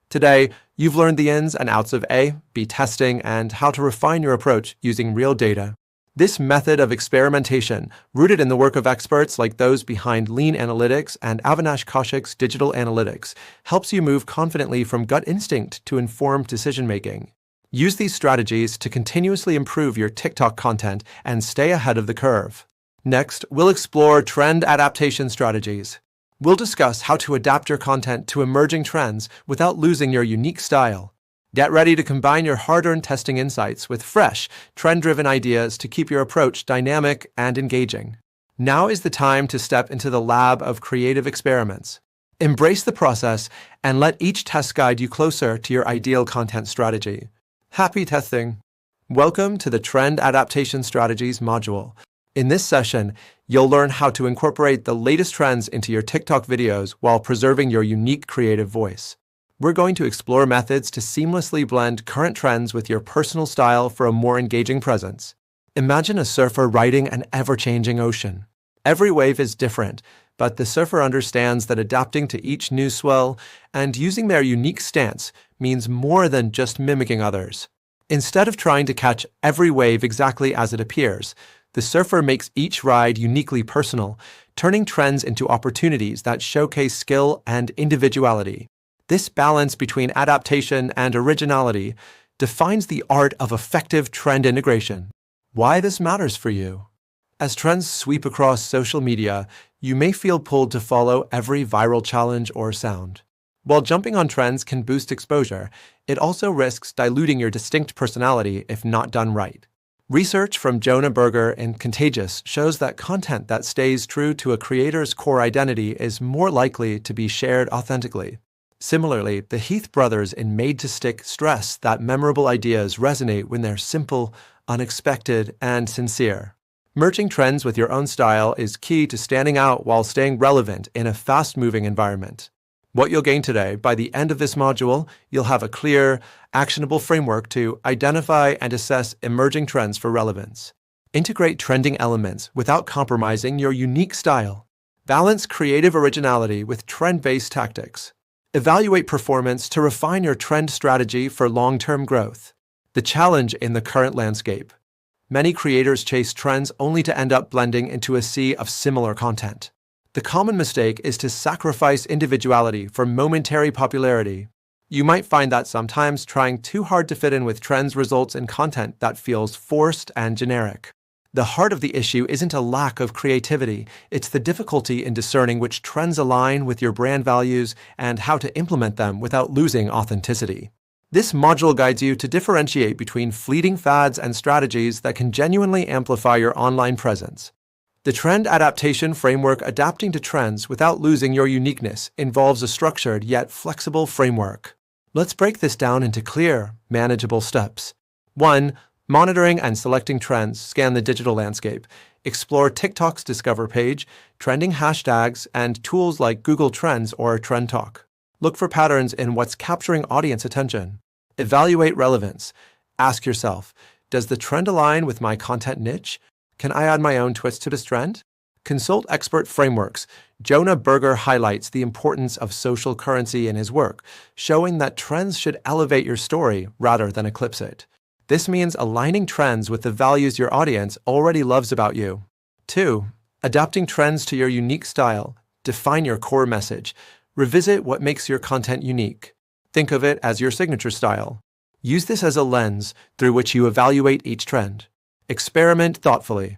Today, you've learned the ins and outs of A, B testing, and how to refine your approach using real data. This method of experimentation, rooted in the work of experts like those behind Lean Analytics and Avinash Kaushik's Digital Analytics, helps you move confidently from gut instinct to informed decision-making. Use these strategies to continuously improve your TikTok content and stay ahead of the curve. Next, we'll explore trend adaptation strategies. We'll discuss how to adapt your content to emerging trends without losing your unique style. Get ready to combine your hard-earned testing insights with fresh, trend-driven ideas to keep your approach dynamic and engaging. Now is the time to step into the lab of creative experiments. Embrace the process and let each test guide you closer to your ideal content strategy. Happy testing! Welcome to the Trend Adaptation Strategies module. In this session, you'll learn how to incorporate the latest trends into your TikTok videos while preserving your unique creative voice. We're going to explore methods to seamlessly blend current trends with your personal style for a more engaging presence. Imagine a surfer riding an ever-changing ocean. Every wave is different, but the surfer understands that adapting to each new swell and using their unique stance means more than just mimicking others. Instead of trying to catch every wave exactly as it appears, the surfer makes each ride uniquely personal, turning trends into opportunities that showcase skill and individuality. This balance between adaptation and originality defines the art of effective trend integration. Why this matters for you? As trends sweep across social media, you may feel pulled to follow every viral challenge or sound. While jumping on trends can boost exposure, it also risks diluting your distinct personality if not done right. Research from Jonah Berger in Contagious shows that content that stays true to a creator's core identity is more likely to be shared authentically. Similarly, the Heath brothers in Made to Stick stress that memorable ideas resonate when they're simple, unexpected, and sincere. Merging trends with your own style is key to standing out while staying relevant in a fast-moving environment. What you'll gain today, by the end of this module, you'll have a clear, actionable framework to identify and assess emerging trends for relevance. Integrate trending elements without compromising your unique style. Balance creative originality with trend-based tactics. Evaluate performance to refine your trend strategy for long-term growth. The challenge in the current landscape. Many creators chase trends only to end up blending into a sea of similar content. The common mistake is to sacrifice individuality for momentary popularity. You might find that sometimes trying too hard to fit in with trends results in content that feels forced and generic. The heart of the issue isn't a lack of creativity, it's the difficulty in discerning which trends align with your brand values and how to implement them without losing authenticity. This module guides you to differentiate between fleeting fads and strategies that can genuinely amplify your online presence. The Trend Adaptation Framework Adapting to Trends Without Losing Your Uniqueness involves a structured yet flexible framework. Let's break this down into clear, manageable steps. 1. Monitoring and selecting trends. Scan the digital landscape. Explore TikTok's Discover page, trending hashtags, and tools like Google Trends or Trend Talk. Look for patterns in what's capturing audience attention. Evaluate relevance. Ask yourself, does the trend align with my content niche? Can I add my own twist to this trend? Consult expert frameworks. Jonah Berger highlights the importance of social currency in his work, showing that trends should elevate your story rather than eclipse it. This means aligning trends with the values your audience already loves about you. 2. Adapting trends to your unique style. Define your core message. Revisit what makes your content unique. Think of it as your signature style. Use this as a lens through which you evaluate each trend. Experiment thoughtfully.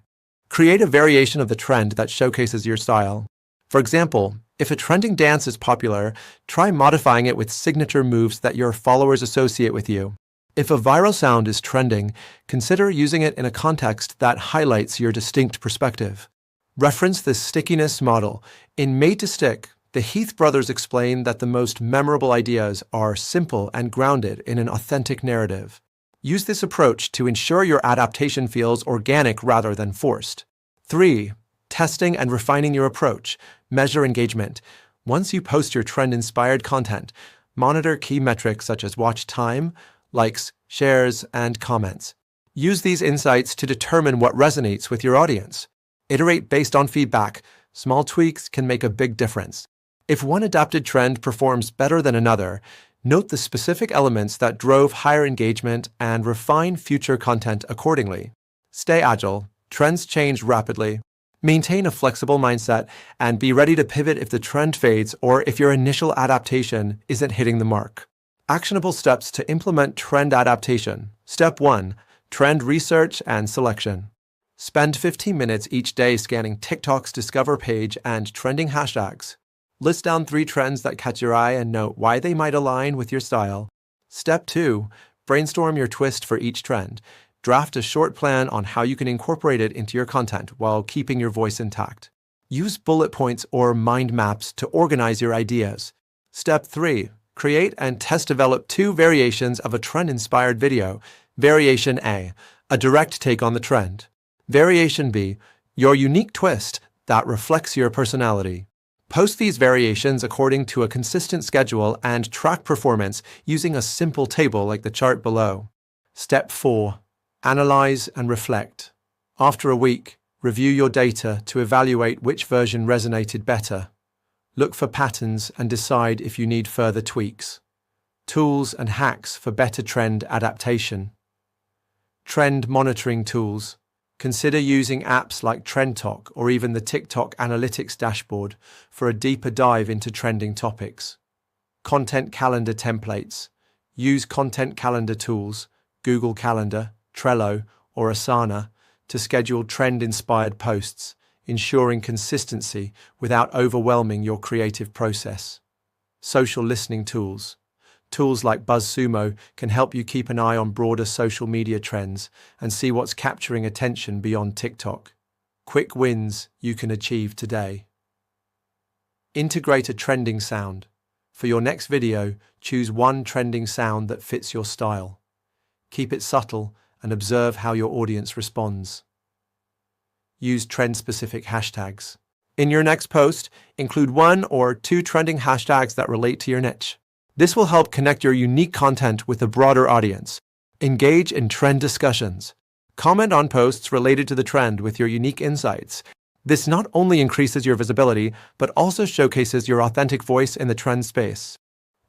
Create a variation of the trend that showcases your style. For example, if a trending dance is popular, try modifying it with signature moves that your followers associate with you. If a viral sound is trending, consider using it in a context that highlights your distinct perspective. Reference the stickiness model. In Made to Stick, the Heath brothers explain that the most memorable ideas are simple and grounded in an authentic narrative. Use this approach to ensure your adaptation feels organic rather than forced. 3. Testing and refining your approach. Measure engagement. Once you post your trend-inspired content, monitor key metrics such as watch time, likes, shares, and comments. Use these insights to determine what resonates with your audience. Iterate based on feedback. Small tweaks can make a big difference. If one adapted trend performs better than another, note the specific elements that drove higher engagement and refine future content accordingly. Stay agile. Trends change rapidly. Maintain a flexible mindset and be ready to pivot if the trend fades or if your initial adaptation isn't hitting the mark. Actionable steps to implement trend adaptation. Step 1. Trend research and selection. Spend 15 minutes each day scanning TikTok's Discover page and trending hashtags. List down 3 trends that catch your eye and note why they might align with your style. Step 2. Brainstorm your twist for each trend. Draft a short plan on how you can incorporate it into your content while keeping your voice intact. Use bullet points or mind maps to organize your ideas. Step 3. Create and test develop 2 variations of a trend-inspired video. Variation A, a direct take on the trend. Variation B, your unique twist that reflects your personality. Post these variations according to a consistent schedule and track performance using a simple table like the chart below. Step 4. Analyze and reflect. After a week, review your data to evaluate which version resonated better. Look for patterns and decide if you need further tweaks. Tools and hacks for better trend adaptation. Trend monitoring tools. Consider using apps like Trend Talk or even the TikTok Analytics dashboard for a deeper dive into trending topics. Content calendar templates. Use content calendar tools, Google Calendar, Trello, or Asana, to schedule trend-inspired posts, ensuring consistency without overwhelming your creative process. Social listening tools. Tools like BuzzSumo can help you keep an eye on broader social media trends and see what's capturing attention beyond TikTok. Quick wins you can achieve today. Integrate a trending sound. For your next video, choose one trending sound that fits your style. Keep it subtle and observe how your audience responds. Use trend-specific hashtags. In your next post, include 1 or 2 trending hashtags that relate to your niche. This will help connect your unique content with a broader audience. Engage in trend discussions. Comment on posts related to the trend with your unique insights. This not only increases your visibility, but also showcases your authentic voice in the trend space.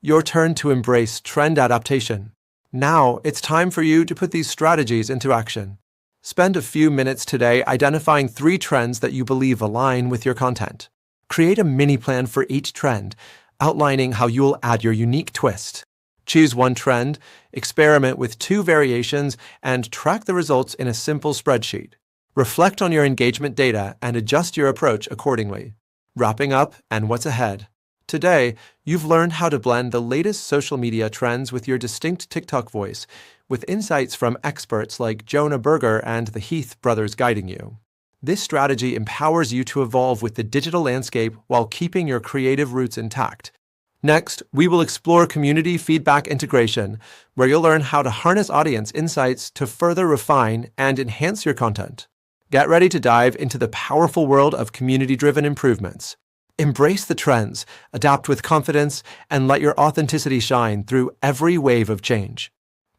Your turn to embrace trend adaptation. Now, it's time for you to put these strategies into action. Spend a few minutes today identifying 3 trends that you believe align with your content. Create a mini plan for each trend, outlining how you'll add your unique twist. Choose one trend, experiment with 2 variations, and track the results in a simple spreadsheet. Reflect on your engagement data and adjust your approach accordingly. Wrapping up and what's ahead. Today, you've learned how to blend the latest social media trends with your distinct TikTok voice, with insights from experts like Jonah Berger and the Heath brothers guiding you. This strategy empowers you to evolve with the digital landscape while keeping your creative roots intact. Next, we will explore community feedback integration, where you'll learn how to harness audience insights to further refine and enhance your content. Get ready to dive into the powerful world of community-driven improvements. Embrace the trends, adapt with confidence, and let your authenticity shine through every wave of change.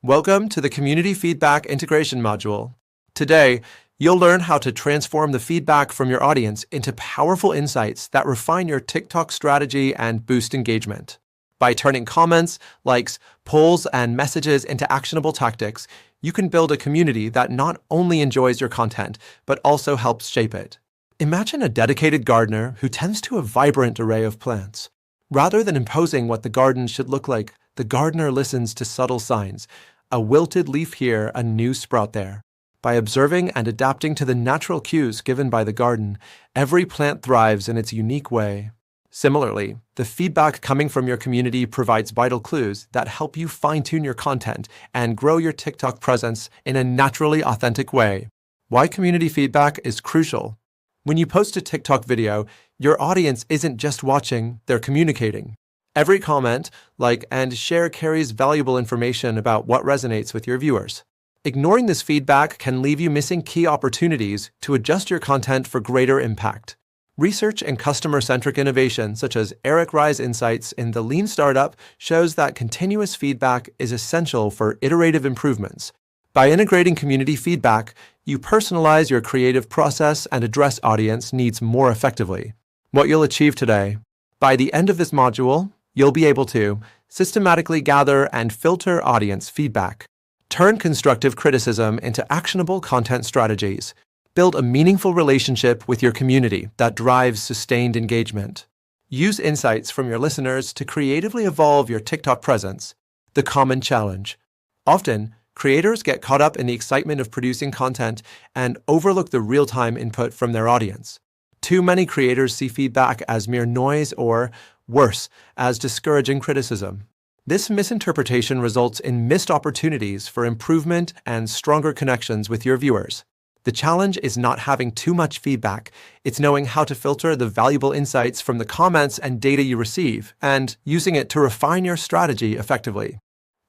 Welcome to the Community Feedback Integration module. Today, you'll learn how to transform the feedback from your audience into powerful insights that refine your TikTok strategy and boost engagement. By turning comments, likes, polls, and messages into actionable tactics, you can build a community that not only enjoys your content, but also helps shape it. Imagine a dedicated gardener who tends to a vibrant array of plants. Rather than imposing what the garden should look like, the gardener listens to subtle signs, a wilted leaf here, a new sprout there. By observing and adapting to the natural cues given by the garden, every plant thrives in its unique way. Similarly, the feedback coming from your community provides vital clues that help you fine-tune your content and grow your TikTok presence in a naturally authentic way. Why community feedback is crucial. When you post a TikTok video, your audience isn't just watching, they're communicating. Every comment, like, and share carries valuable information about what resonates with your viewers. Ignoring this feedback can leave you missing key opportunities to adjust your content for greater impact. Research in customer-centric innovation, such as Eric Rye's insights in The Lean Startup, shows that continuous feedback is essential for iterative improvements. By integrating community feedback, you personalize your creative process and address audience needs more effectively. What you'll achieve today. By the end of this module, you'll be able to systematically gather and filter audience feedback, turn constructive criticism into actionable content strategies, build a meaningful relationship with your community that drives sustained engagement, use insights from your listeners to creatively evolve your TikTok presence. The common challenge. Often, creators get caught up in the excitement of producing content and overlook the real-time input from their audience. Too many creators see feedback as mere noise or, worse, as discouraging criticism. This misinterpretation results in missed opportunities for improvement and stronger connections with your viewers. The challenge is not having too much feedback, it's knowing how to filter the valuable insights from the comments and data you receive, and using it to refine your strategy effectively.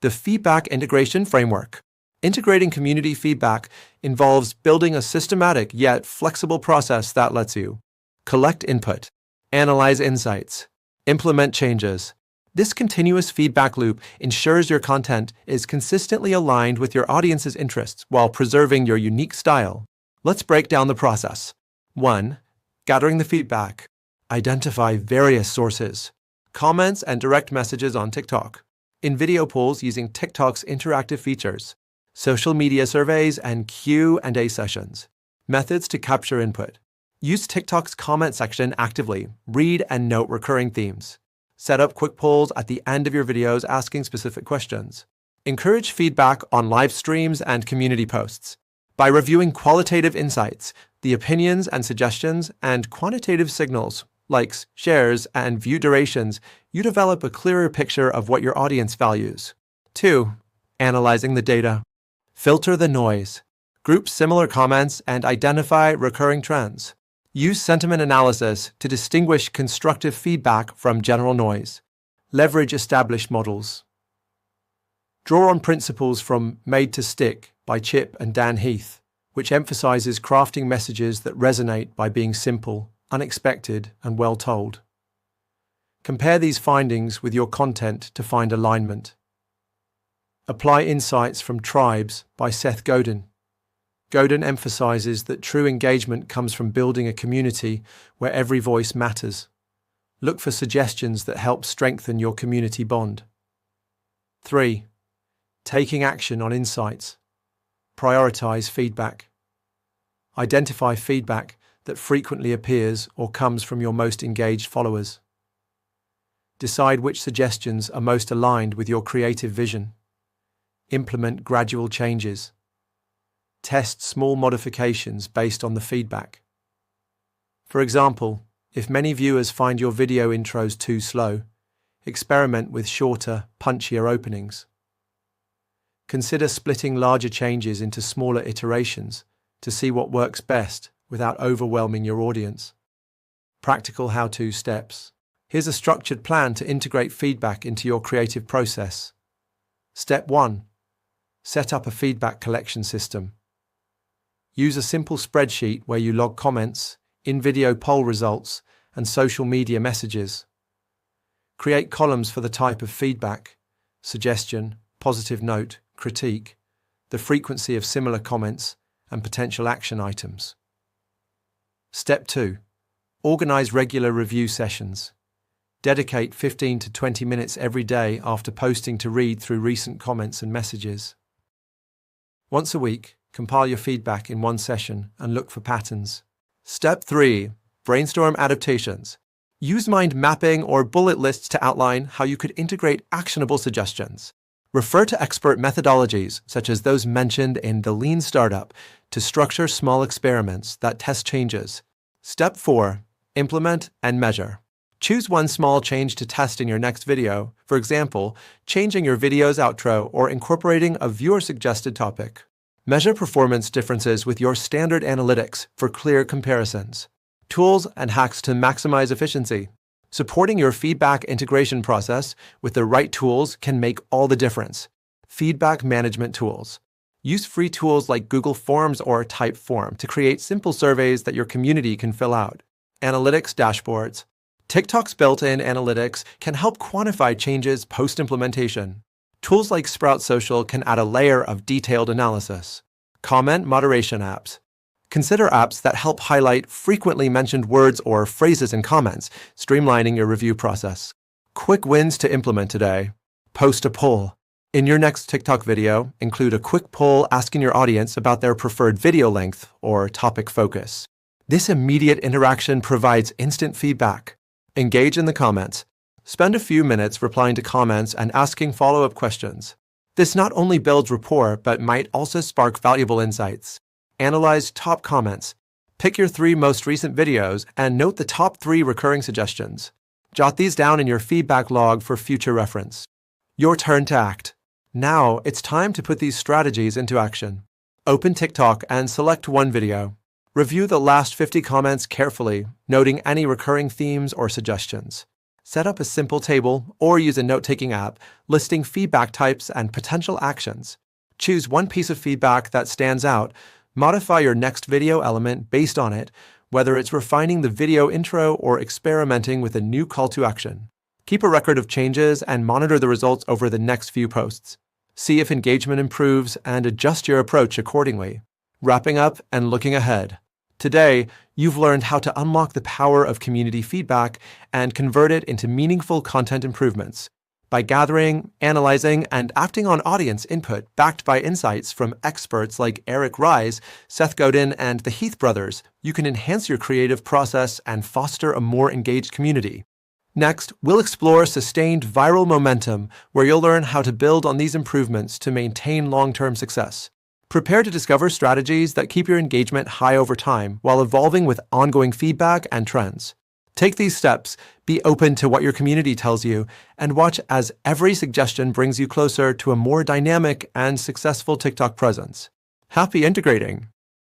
The Feedback Integration Framework. Integrating community feedback involves building a systematic yet flexible process that lets you collect input, analyze insights, implement changes. This continuous feedback loop ensures your content is consistently aligned with your audience's interests while preserving your unique style. Let's break down the process. 1. Gathering the feedback. Identify various sources. Comments and direct messages on TikTok. In video polls using TikTok's interactive features. Social media surveys and Q&A sessions. Methods to capture input. Use TikTok's comment section actively. Read and note recurring themes. Set up quick polls at the end of your videos asking specific questions. Encourage feedback on live streams and community posts. By reviewing qualitative insights, the opinions and suggestions, and quantitative signals, likes, shares, and view durations, you develop a clearer picture of what your audience values. 2. Analyzing the data. Filter the noise. Group similar comments and identify recurring trends. Use sentiment analysis to distinguish constructive feedback from general noise. Leverage established models. Draw on principles from Made to Stick by Chip and Dan Heath, which emphasizes crafting messages that resonate by being simple, unexpected, and well told. Compare these findings with your content to find alignment. Apply insights from Tribes by Seth Godin. Godin emphasizes that true engagement comes from building a community where every voice matters. Look for suggestions that help strengthen your community bond. 3. Taking action on insights. Prioritize feedback. Identify feedback that frequently appears or comes from your most engaged followers. Decide which suggestions are most aligned with your creative vision. Implement gradual changes. Test small modifications based on the feedback. For example, if many viewers find your video intros too slow, experiment with shorter, punchier openings. Consider splitting larger changes into smaller iterations to see what works best without overwhelming your audience. Practical how-to steps. Here's a structured plan to integrate feedback into your creative process. Step 1. Set up a feedback collection system. Use a simple spreadsheet where you log comments, in-video poll results, and social media messages. Create columns for the type of feedback: suggestion, positive note, critique, the frequency of similar comments, and potential action items. Step 2. Organize regular review sessions. Dedicate 15 to 20 minutes every day after posting to read through recent comments and messages. Once a week, compile your feedback in one session and look for patterns. Step 3. Brainstorm adaptations. Use mind mapping or bullet lists to outline how you could integrate actionable suggestions. Refer to expert methodologies, such as those mentioned in the Lean Startup, to structure small experiments that test changes. Step 4. Implement and measure. Choose one small change to test in your next video, for example, changing your video's outro or incorporating a viewer-suggested topic. Measure performance differences with your standard analytics for clear comparisons. Tools and hacks to maximize efficiency. Supporting your feedback integration process with the right tools can make all the difference. Feedback management tools. Use free tools like Google Forms or Typeform to create simple surveys that your community can fill out. Analytics dashboards. TikTok's built-in analytics can help quantify changes post-implementation. Tools like Sprout Social can add a layer of detailed analysis. Comment moderation apps. Consider apps that help highlight frequently mentioned words or phrases in comments, streamlining your review process. Quick wins to implement today. Post a poll. In your next TikTok video, include a quick poll asking your audience about their preferred video length or topic focus. This immediate interaction provides instant feedback. Engage in the comments. Spend a few minutes replying to comments and asking follow-up questions. This not only builds rapport, but might also spark valuable insights. Analyze top comments. Pick your 3 most recent videos and note the top 3 recurring suggestions. Jot these down in your feedback log for future reference. Your turn to act. Now it's time to put these strategies into action. Open TikTok and select one video. Review the last 50 comments carefully, noting any recurring themes or suggestions. Set up a simple table or use a note-taking app listing feedback types and potential actions. Choose one piece of feedback that stands out. Modify your next video element based on it, whether it's refining the video intro or experimenting with a new call to action. Keep a record of changes and monitor the results over the next few posts. See if engagement improves and adjust your approach accordingly. Wrapping up and looking ahead. Today, you've learned how to unlock the power of community feedback and convert it into meaningful content improvements. By gathering, analyzing, and acting on audience input backed by insights from experts like Eric Ries, Seth Godin, and the Heath brothers, you can enhance your creative process and foster a more engaged community. Next, we'll explore sustained viral momentum, where you'll learn how to build on these improvements to maintain long-term success. Prepare to discover strategies that keep your engagement high over time while evolving with ongoing feedback and trends. Take these steps, be open to what your community tells you, and watch as every suggestion brings you closer to a more dynamic and successful TikTok presence. Happy integrating!